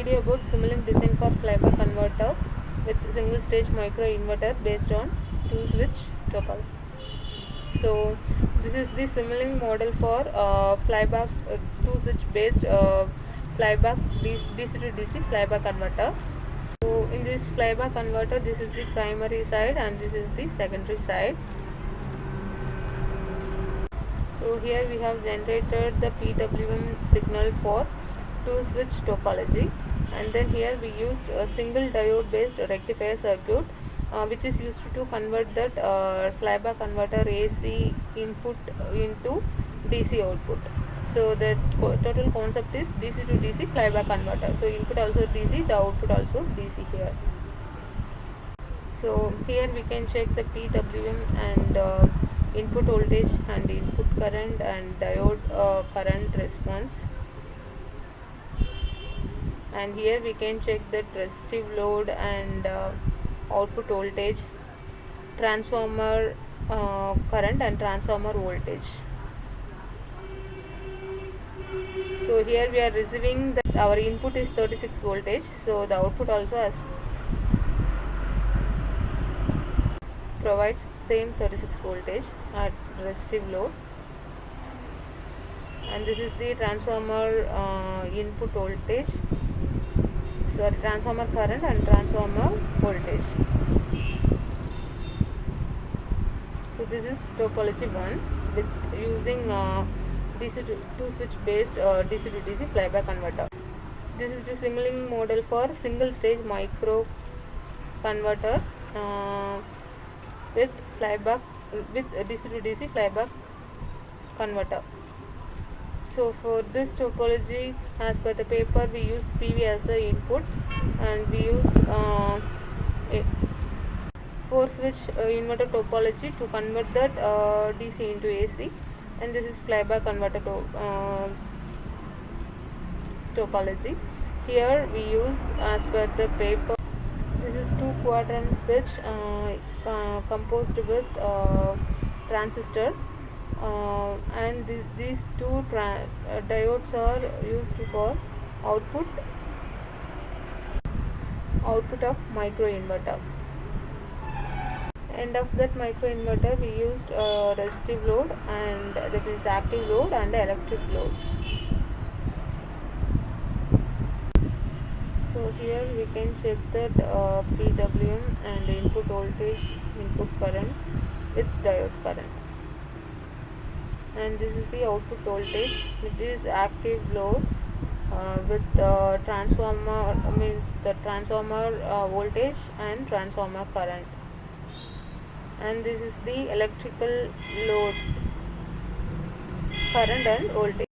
video about Simulink design for flyback converter with single stage microinverter based on two switch topology. So this is the Simulink model for flyback two switch based flyback DC to DC flyback converter. So in this flyback converter, this is the primary side and this is the secondary side. So here we have generated the PWM signal for two switch topology, and then here we used a single diode based rectifier circuit which is used to convert that flyback converter AC input into DC output. So the total concept is DC to DC flyback converter. So input also DC, the output also DC here. So here we can check the PWM and input voltage and input current and diode current response, and here we can check the resistive load and output voltage, transformer current and transformer voltage. So here we are receiving that our input is 36 voltage, so the output also has provides same 36 voltage at resistive load, and this is the transformer input voltage, sorry, transformer current and transformer voltage. So this is topology 1 with using DC to two switch based DC to DC flyback converter. This is the Simulink model for single stage micro converter with flyback with DC to DC flyback converter. So for this topology, as per the paper, we use PV as the input, and we use a 4-switch inverter topology to convert that DC into AC, and this is flyback converter topology. Here we use, as per the paper, this is 2-quadrant switch composed with transistor, and these two diodes are used for output of microinverter. End of that microinverter, we used resistive load, and that is active load and electric load. So here we can check that PWM and input voltage, input current with diode current, and this is the output voltage, which is active load with transformer, means the transformer voltage and transformer current, and this is the electrical load current and voltage.